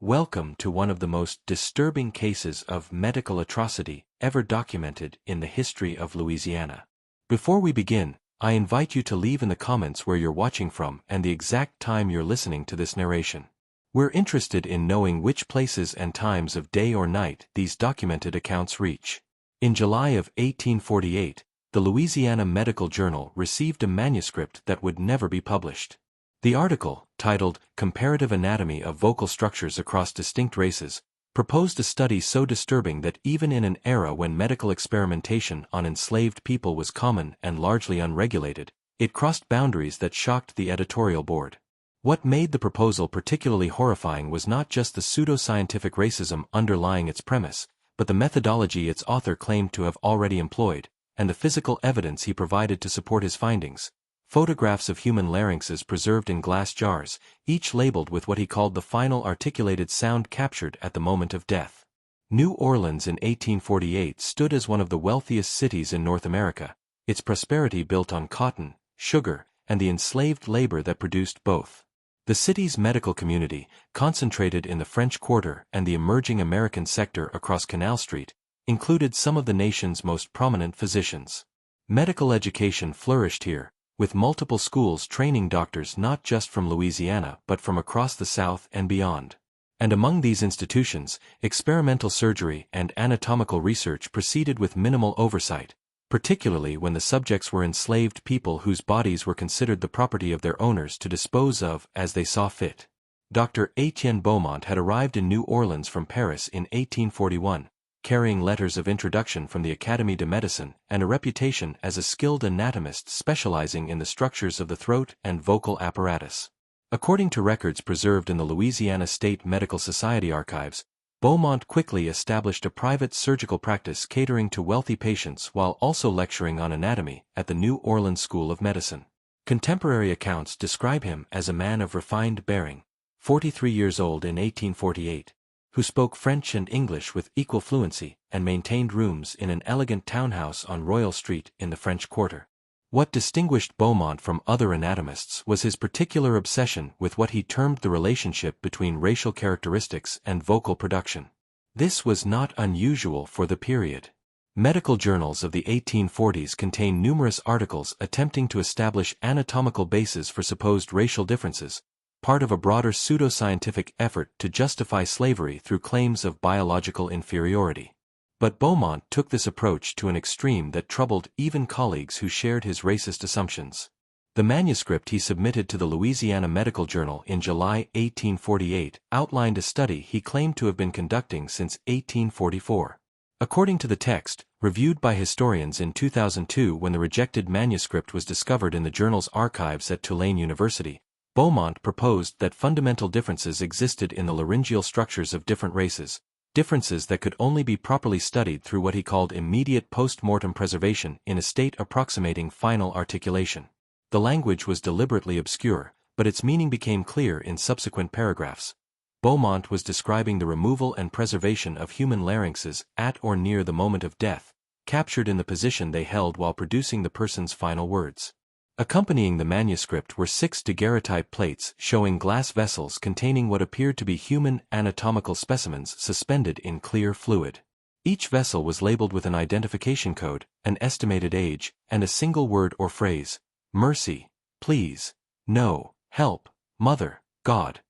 Welcome to one of the most disturbing cases of medical atrocity ever documented in the history of Louisiana. Before we begin, I invite you to leave in the comments where you're watching from and the exact time you're listening to this narration. We're interested in knowing which places and times of day or night these documented accounts reach. In July of 1848, the Louisiana Medical Journal received a manuscript that would never be published. The article, titled Comparative Anatomy of Vocal Structures Across Distinct Races, proposed a study so disturbing that even in an era when medical experimentation on enslaved people was common and largely unregulated, it crossed boundaries that shocked the editorial board. What made the proposal particularly horrifying was not just the pseudoscientific racism underlying its premise, but the methodology its author claimed to have already employed, and the physical evidence he provided to support his findings. Photographs of human larynxes preserved in glass jars, each labeled with what he called the final articulated sound captured at the moment of death. New Orleans in 1848 stood as one of the wealthiest cities in North America, its prosperity built on cotton, sugar, and the enslaved labor that produced both. The city's medical community, concentrated in the French Quarter and the emerging American sector across Canal Street, included some of the nation's most prominent physicians. Medical education flourished here, with multiple schools training doctors not just from Louisiana but from across the South and beyond. And among these institutions, experimental surgery and anatomical research proceeded with minimal oversight, particularly when the subjects were enslaved people whose bodies were considered the property of their owners to dispose of as they saw fit. Dr. Étienne Beaumont had arrived in New Orleans from Paris in 1841, carrying letters of introduction from the Académie de Médecine and a reputation as a skilled anatomist specializing in the structures of the throat and vocal apparatus. According to records preserved in the Louisiana State Medical Society archives, Beaumont quickly established a private surgical practice catering to wealthy patients while also lecturing on anatomy at the New Orleans School of Medicine. Contemporary accounts describe him as a man of refined bearing, 43 years old in 1848, who spoke French and English with equal fluency and maintained rooms in an elegant townhouse on Royal Street in the French Quarter. What distinguished Beaumont from other anatomists was his particular obsession with what he termed the relationship between racial characteristics and vocal production. This was not unusual for the period. Medical journals of the 1840s contain numerous articles attempting to establish anatomical bases for supposed racial differences, part of a broader pseudoscientific effort to justify slavery through claims of biological inferiority. But Beaumont took this approach to an extreme that troubled even colleagues who shared his racist assumptions. The manuscript he submitted to the Louisiana Medical Journal in July 1848 outlined a study he claimed to have been conducting since 1844. According to the text, reviewed by historians in 2002 when the rejected manuscript was discovered in the journal's archives at Tulane University, Beaumont proposed that fundamental differences existed in the laryngeal structures of different races, differences that could only be properly studied through what he called immediate post-mortem preservation in a state approximating final articulation. The language was deliberately obscure, but its meaning became clear in subsequent paragraphs. Beaumont was describing the removal and preservation of human larynxes at or near the moment of death, captured in the position they held while producing the person's final words. Accompanying the manuscript were 6 daguerreotype plates showing glass vessels containing what appeared to be human anatomical specimens suspended in clear fluid. Each vessel was labeled with an identification code, an estimated age, and a single word or phrase: mercy, please, no, help, mother, God.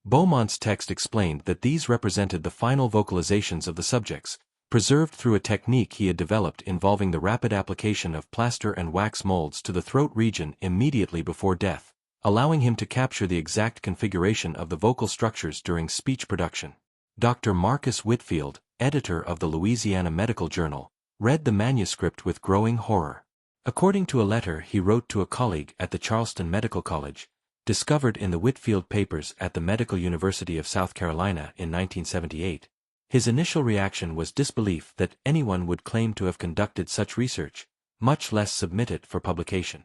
Beaumont's text explained that these represented the final vocalizations of the subjects, preserved through a technique he had developed involving the rapid application of plaster and wax molds to the throat region immediately before death, allowing him to capture the exact configuration of the vocal structures during speech production. Dr. Marcus Whitfield, editor of the Louisiana Medical Journal, read the manuscript with growing horror. According to a letter he wrote to a colleague at the Charleston Medical College, discovered in the Whitfield Papers at the Medical University of South Carolina in 1978, his initial reaction was disbelief that anyone would claim to have conducted such research, much less submit it for publication.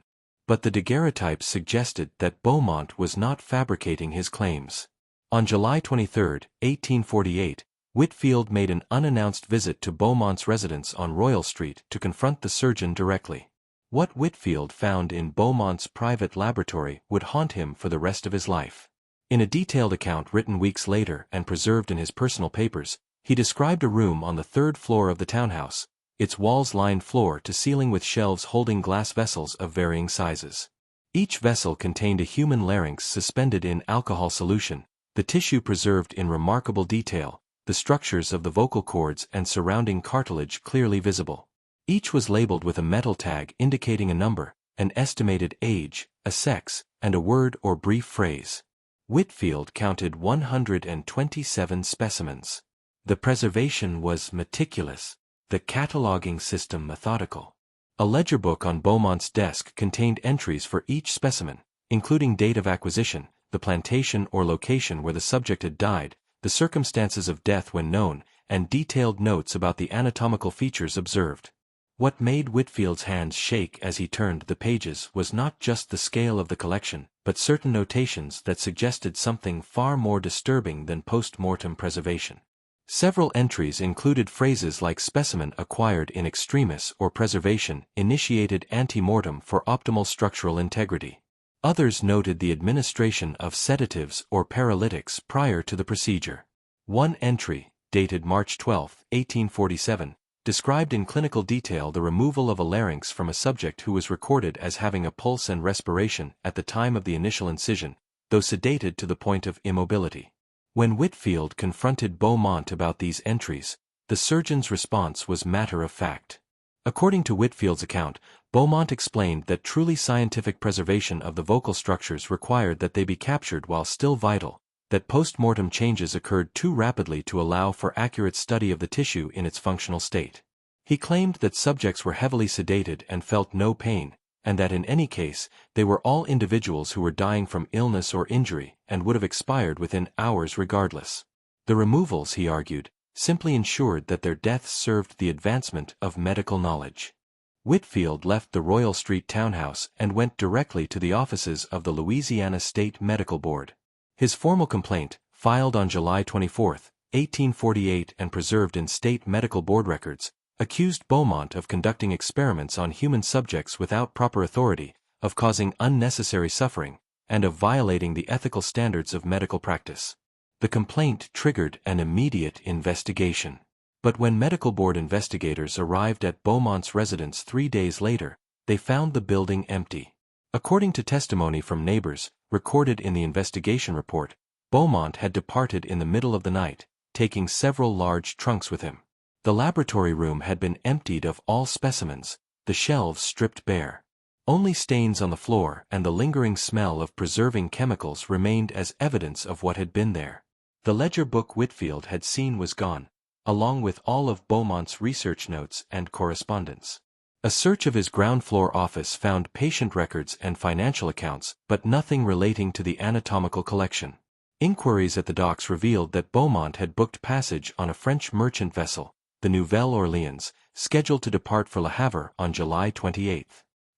But the daguerreotypes suggested that Beaumont was not fabricating his claims. On July 23, 1848, Whitfield made an unannounced visit to Beaumont's residence on Royal Street to confront the surgeon directly. What Whitfield found in Beaumont's private laboratory would haunt him for the rest of his life. In a detailed account written weeks later and preserved in his personal papers, he described a room on the third floor of the townhouse, its walls lined floor to ceiling with shelves holding glass vessels of varying sizes. Each vessel contained a human larynx suspended in alcohol solution, the tissue preserved in remarkable detail, the structures of the vocal cords and surrounding cartilage clearly visible. Each was labeled with a metal tag indicating a number, an estimated age, a sex, and a word or brief phrase. Whitfield counted 127 specimens. The preservation was meticulous, the cataloging system methodical. A ledger book on Beaumont's desk contained entries for each specimen, including date of acquisition, the plantation or location where the subject had died, the circumstances of death when known, and detailed notes about the anatomical features observed. What made Whitfield's hands shake as he turned the pages was not just the scale of the collection, but certain notations that suggested something far more disturbing than post-mortem preservation. Several entries included phrases like specimen acquired in extremis or preservation initiated ante-mortem for optimal structural integrity. Others noted the administration of sedatives or paralytics prior to the procedure. One entry, dated March 12, 1847, described in clinical detail the removal of a larynx from a subject who was recorded as having a pulse and respiration at the time of the initial incision, though sedated to the point of immobility. When Whitfield confronted Beaumont about these entries, the surgeon's response was matter of fact. According to Whitfield's account, Beaumont explained that truly scientific preservation of the vocal structures required that they be captured while still vital, that post-mortem changes occurred too rapidly to allow for accurate study of the tissue in its functional state. He claimed that subjects were heavily sedated and felt no pain, and that in any case, they were all individuals who were dying from illness or injury and would have expired within hours regardless. The removals, he argued, simply ensured that their deaths served the advancement of medical knowledge. Whitfield left the Royal Street townhouse and went directly to the offices of the Louisiana State Medical Board. His formal complaint, filed on July 24, 1848 and preserved in State Medical Board records, accused Beaumont of conducting experiments on human subjects without proper authority, of causing unnecessary suffering, and of violating the ethical standards of medical practice. The complaint triggered an immediate investigation. But when medical board investigators arrived at Beaumont's residence 3 days later, they found the building empty. According to testimony from neighbors, recorded in the investigation report, Beaumont had departed in the middle of the night, taking several large trunks with him. The laboratory room had been emptied of all specimens, the shelves stripped bare. Only stains on the floor and the lingering smell of preserving chemicals remained as evidence of what had been there. The ledger book Whitfield had seen was gone, along with all of Beaumont's research notes and correspondence. A search of his ground-floor office found patient records and financial accounts, but nothing relating to the anatomical collection. Inquiries at the docks revealed that Beaumont had booked passage on a French merchant vessel, the Nouvelle Orleans, scheduled to depart for Le Havre on July 28.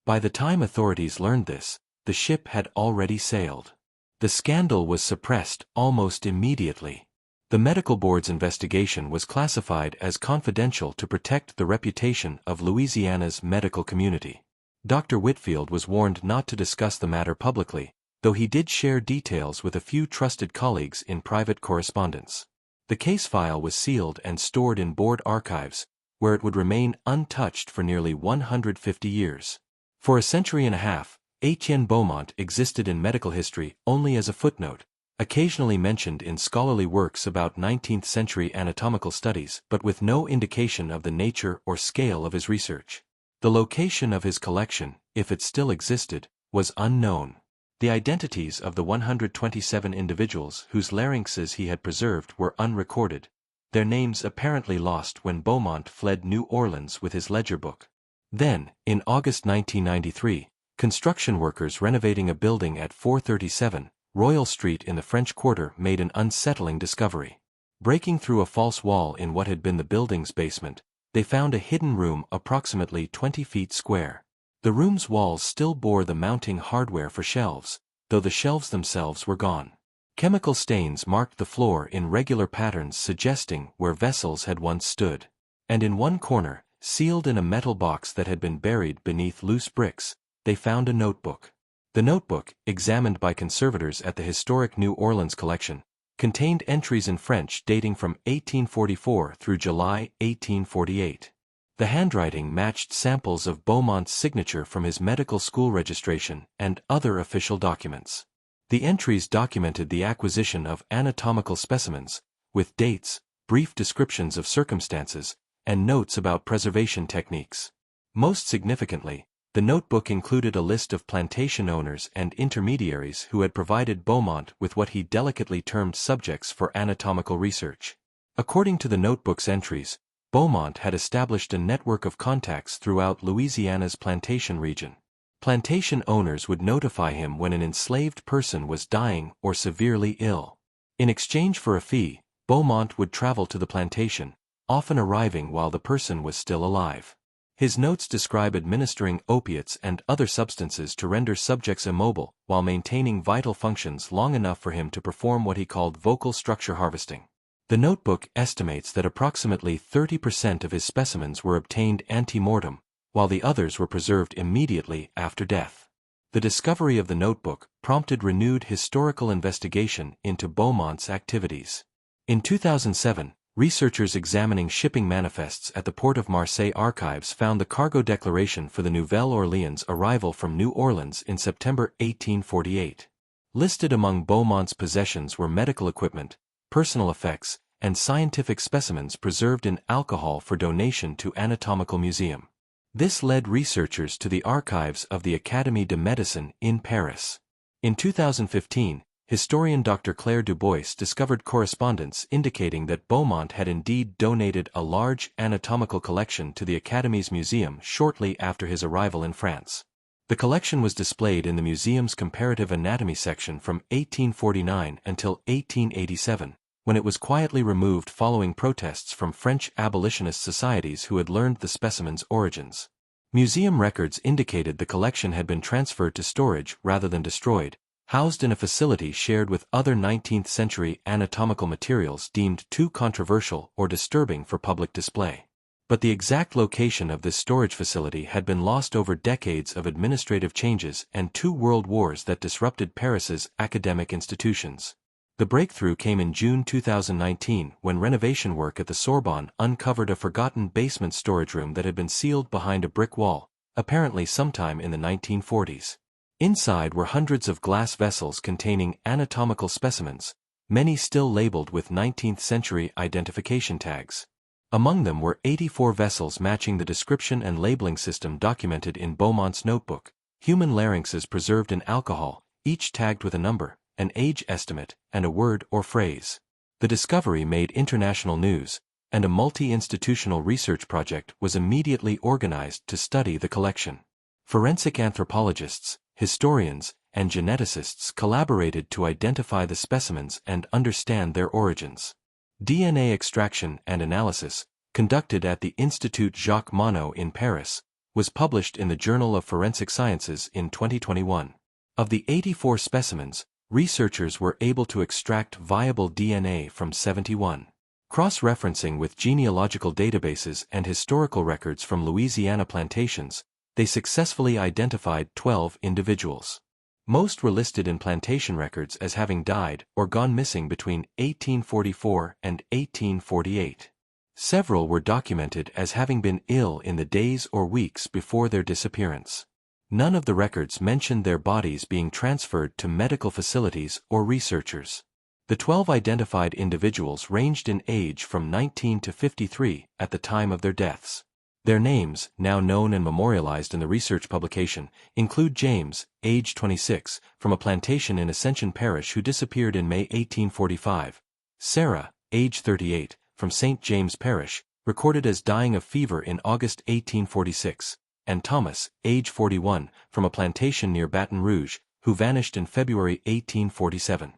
By the time authorities learned this, the ship had already sailed. The scandal was suppressed almost immediately. The medical board's investigation was classified as confidential to protect the reputation of Louisiana's medical community. Dr. Whitfield was warned not to discuss the matter publicly, though he did share details with a few trusted colleagues in private correspondence. The case file was sealed and stored in board archives, where it would remain untouched for nearly 150 years. For a century and a half, Étienne Beaumont existed in medical history only as a footnote, occasionally mentioned in scholarly works about 19th-century anatomical studies but with no indication of the nature or scale of his research. The location of his collection, if it still existed, was unknown. The identities of the 127 individuals whose larynxes he had preserved were unrecorded, their names apparently lost when Beaumont fled New Orleans with his ledger book. Then, in August 1993, construction workers renovating a building at 437 Royal Street in the French Quarter made an unsettling discovery. Breaking through a false wall in what had been the building's basement, they found a hidden room approximately 20 feet square. The room's walls still bore the mounting hardware for shelves, though the shelves themselves were gone. Chemical stains marked the floor in regular patterns suggesting where vessels had once stood. And in one corner, sealed in a metal box that had been buried beneath loose bricks, they found a notebook. The notebook, examined by conservators at the historic New Orleans collection, contained entries in French dating from 1844 through July 1848. The handwriting matched samples of Beaumont's signature from his medical school registration and other official documents. The entries documented the acquisition of anatomical specimens, with dates, brief descriptions of circumstances, and notes about preservation techniques. Most significantly, the notebook included a list of plantation owners and intermediaries who had provided Beaumont with what he delicately termed subjects for anatomical research. According to the notebook's entries, Beaumont had established a network of contacts throughout Louisiana's plantation region. Plantation owners would notify him when an enslaved person was dying or severely ill. In exchange for a fee, Beaumont would travel to the plantation, often arriving while the person was still alive. His notes describe administering opiates and other substances to render subjects immobile while maintaining vital functions long enough for him to perform what he called vocal structure harvesting. The notebook estimates that approximately 30% of his specimens were obtained ante-mortem, while the others were preserved immediately after death. The discovery of the notebook prompted renewed historical investigation into Beaumont's activities. In 2007, researchers examining shipping manifests at the Port of Marseille archives found the cargo declaration for the Nouvelle Orleans arrival from New Orleans in September 1848. Listed among Beaumont's possessions were medical equipment, personal effects, and scientific specimens preserved in alcohol for donation to Anatomical Museum. This led researchers to the archives of the Académie de Médecine in Paris. In 2015, historian Dr. Claire Dubois discovered correspondence indicating that Beaumont had indeed donated a large anatomical collection to the Académie's museum shortly after his arrival in France. The collection was displayed in the museum's comparative anatomy section from 1849 until 1887, when it was quietly removed following protests from French abolitionist societies who had learned the specimen's origins. Museum records indicated the collection had been transferred to storage rather than destroyed, housed in a facility shared with other 19th-century anatomical materials deemed too controversial or disturbing for public display. But the exact location of this storage facility had been lost over decades of administrative changes and 2 world wars that disrupted Paris's academic institutions. The breakthrough came in June 2019 when renovation work at the Sorbonne uncovered a forgotten basement storage room that had been sealed behind a brick wall, apparently sometime in the 1940s. Inside were hundreds of glass vessels containing anatomical specimens, many still labeled with 19th-century identification tags. Among them were 84 vessels matching the description and labeling system documented in Beaumont's notebook, human larynxes preserved in alcohol, each tagged with a number, an age estimate, and a word or phrase. The discovery made international news, and a multi-institutional research project was immediately organized to study the collection. Forensic anthropologists, historians, and geneticists collaborated to identify the specimens and understand their origins. DNA extraction and analysis, conducted at the Institut Jacques Monod in Paris, was published in the Journal of Forensic Sciences in 2021. Of the 84 specimens, researchers were able to extract viable DNA from 71. Cross-referencing with genealogical databases and historical records from Louisiana plantations, they successfully identified 12 individuals. Most were listed in plantation records as having died or gone missing between 1844 and 1848. Several were documented as having been ill in the days or weeks before their disappearance. None of the records mentioned their bodies being transferred to medical facilities or researchers. The 12 identified individuals ranged in age from 19 to 53 at the time of their deaths. Their names, now known and memorialized in the research publication, include James, age 26, from a plantation in Ascension Parish who disappeared in May 1845, Sarah, age 38, from St. James Parish, recorded as dying of fever in August 1846, and Thomas, age 41, from a plantation near Baton Rouge, who vanished in February 1847.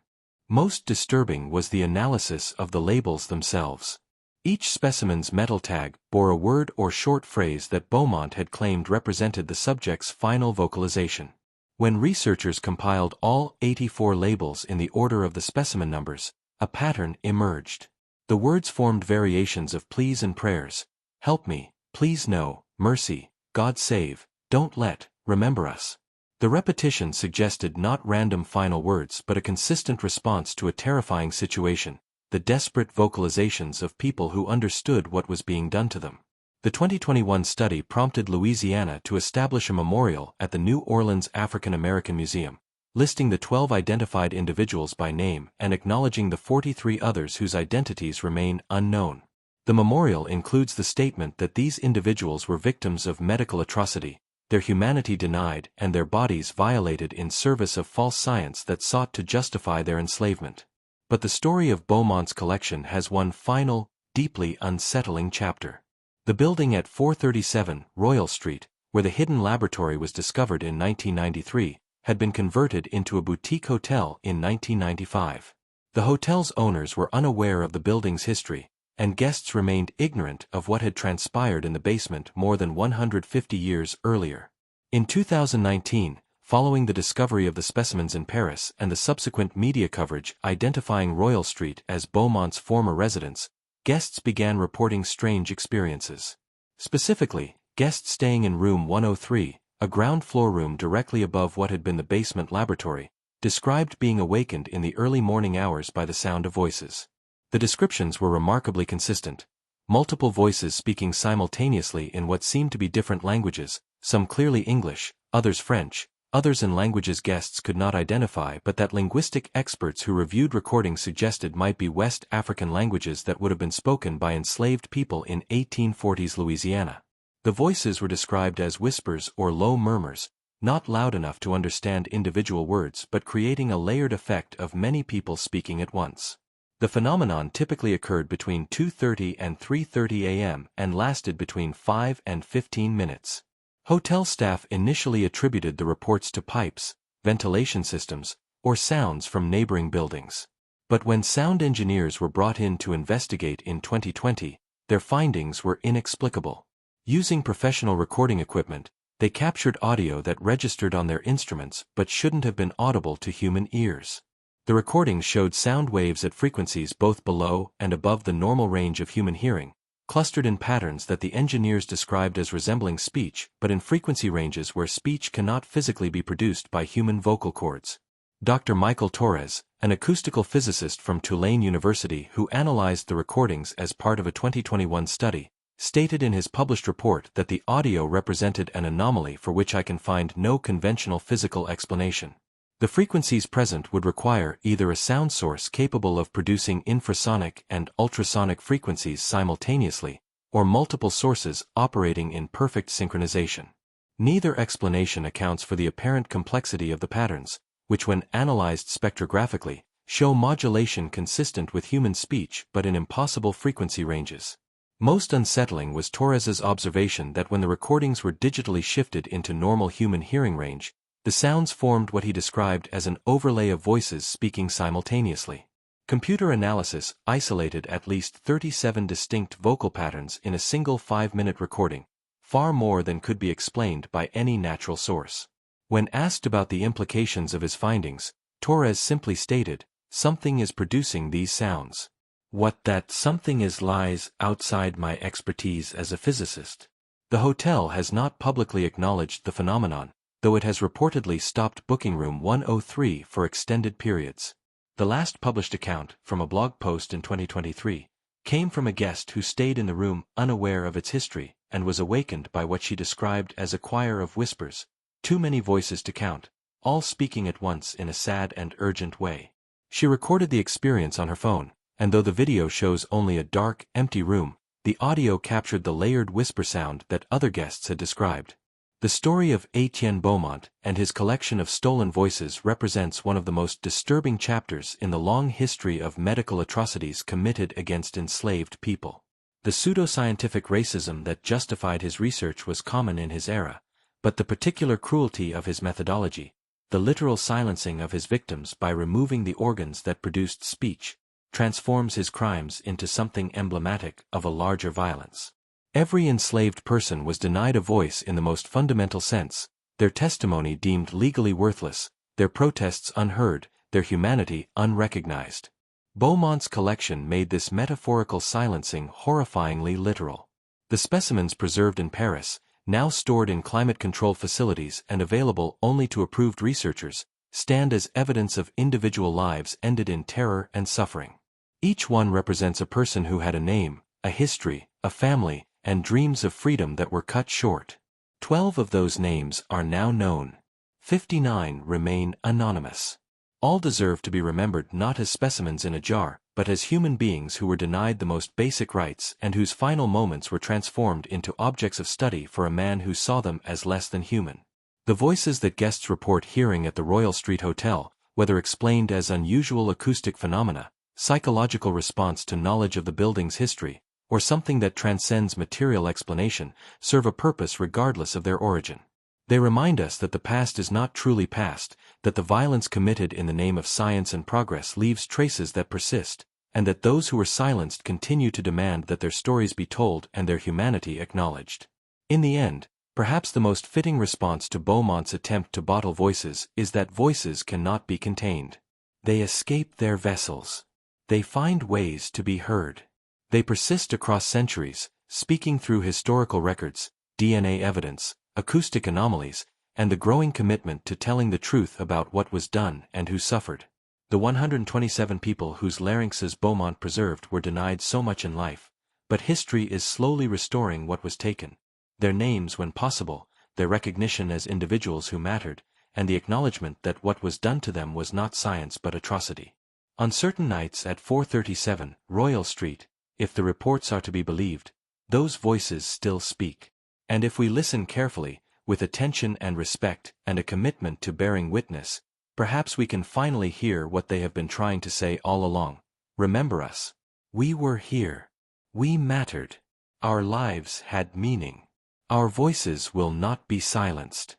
Most disturbing was the analysis of the labels themselves. Each specimen's metal tag bore a word or short phrase that Beaumont had claimed represented the subject's final vocalization. When researchers compiled all 84 labels in the order of the specimen numbers, a pattern emerged. The words formed variations of pleas and prayers: help me, please no, mercy, God save, don't let, remember us. The repetition suggested not random final words but a consistent response to a terrifying situation, the desperate vocalizations of people who understood what was being done to them. The 2021 study prompted Louisiana to establish a memorial at the New Orleans African American Museum, listing the 12 identified individuals by name and acknowledging the 43 others whose identities remain unknown. The memorial includes the statement that these individuals were victims of medical atrocity, their humanity denied and their bodies violated in service of false science that sought to justify their enslavement. But the story of Beaumont's collection has one final, deeply unsettling chapter. The building at 437 Royal Street, where the hidden laboratory was discovered in 1993, had been converted into a boutique hotel in 1995. The hotel's owners were unaware of the building's history, and guests remained ignorant of what had transpired in the basement more than 150 years earlier. In 2019, following the discovery of the specimens in Paris and the subsequent media coverage identifying Royal Street as Beaumont's former residence, guests began reporting strange experiences. Specifically, guests staying in room 103, a ground floor room directly above what had been the basement laboratory, described being awakened in the early morning hours by the sound of voices. The descriptions were remarkably consistent, multiple voices speaking simultaneously in what seemed to be different languages, some clearly English, others French, others in languages guests could not identify but that linguistic experts who reviewed recordings suggested might be West African languages that would have been spoken by enslaved people in 1840s Louisiana. The voices were described as whispers or low murmurs, not loud enough to understand individual words but creating a layered effect of many people speaking at once. The phenomenon typically occurred between 2:30 and 3:30 a.m. and lasted between 5 and 15 minutes. Hotel staff initially attributed the reports to pipes, ventilation systems, or sounds from neighboring buildings. But when sound engineers were brought in to investigate in 2020, their findings were inexplicable. Using professional recording equipment, they captured audio that registered on their instruments but shouldn't have been audible to human ears. The recordings showed sound waves at frequencies both below and above the normal range of human hearing, clustered in patterns that the engineers described as resembling speech but in frequency ranges where speech cannot physically be produced by human vocal cords. Dr. Michael Torres, an acoustical physicist from Tulane University who analyzed the recordings as part of a 2021 study, stated in his published report that the audio represented an anomaly for which I can find no conventional physical explanation. The frequencies present would require either a sound source capable of producing infrasonic and ultrasonic frequencies simultaneously, or multiple sources operating in perfect synchronization. Neither explanation accounts for the apparent complexity of the patterns, which when analyzed spectrographically, show modulation consistent with human speech but in impossible frequency ranges. Most unsettling was Torres's observation that when the recordings were digitally shifted into normal human hearing range, the sounds formed what he described as an overlay of voices speaking simultaneously. Computer analysis isolated at least 37 distinct vocal patterns in a single 5-minute recording, far more than could be explained by any natural source. When asked about the implications of his findings, Torres simply stated, "Something is producing these sounds. What that something is lies outside my expertise as a physicist." The hotel has not publicly acknowledged the phenomenon, though it has reportedly stopped booking room 103 for extended periods. The last published account, from a blog post in 2023, came from a guest who stayed in the room unaware of its history and was awakened by what she described as a choir of whispers, too many voices to count, all speaking at once in a sad and urgent way. She recorded the experience on her phone, and though the video shows only a dark, empty room, the audio captured the layered whisper sound that other guests had described. The story of Étienne Beaumont and his collection of stolen voices represents one of the most disturbing chapters in the long history of medical atrocities committed against enslaved people. The pseudoscientific racism that justified his research was common in his era, but the particular cruelty of his methodology, the literal silencing of his victims by removing the organs that produced speech, transforms his crimes into something emblematic of a larger violence. Every enslaved person was denied a voice in the most fundamental sense, their testimony deemed legally worthless, their protests unheard, their humanity unrecognized. Beaumont's collection made this metaphorical silencing horrifyingly literal. The specimens preserved in Paris, now stored in climate-controlled facilities and available only to approved researchers, stand as evidence of individual lives ended in terror and suffering. Each one represents a person who had a name, a history, a family, and dreams of freedom that were cut short. 12 of those names are now known. 59 remain anonymous. All deserve to be remembered not as specimens in a jar, but as human beings who were denied the most basic rights and whose final moments were transformed into objects of study for a man who saw them as less than human. The voices that guests report hearing at the Royal Street Hotel, whether explained as unusual acoustic phenomena, psychological response to knowledge of the building's history, or something that transcends material explanation, serve a purpose regardless of their origin. They remind us that the past is not truly past, that the violence committed in the name of science and progress leaves traces that persist, and that those who were silenced continue to demand that their stories be told and their humanity acknowledged. In the end, perhaps the most fitting response to Beaumont's attempt to bottle voices is that voices cannot be contained. They escape their vessels. They find ways to be heard. They persist across centuries, speaking through historical records, DNA evidence, acoustic anomalies, and the growing commitment to telling the truth about what was done and who suffered. The 127 people whose larynxes Beaumont preserved were denied so much in life, but history is slowly restoring what was taken. Their names when possible, their recognition as individuals who mattered, and the acknowledgement that what was done to them was not science but atrocity. On certain nights at 437 Royal Street, if the reports are to be believed, those voices still speak. And if we listen carefully, with attention and respect and a commitment to bearing witness, perhaps we can finally hear what they have been trying to say all along. Remember us. We were here. We mattered. Our lives had meaning. Our voices will not be silenced.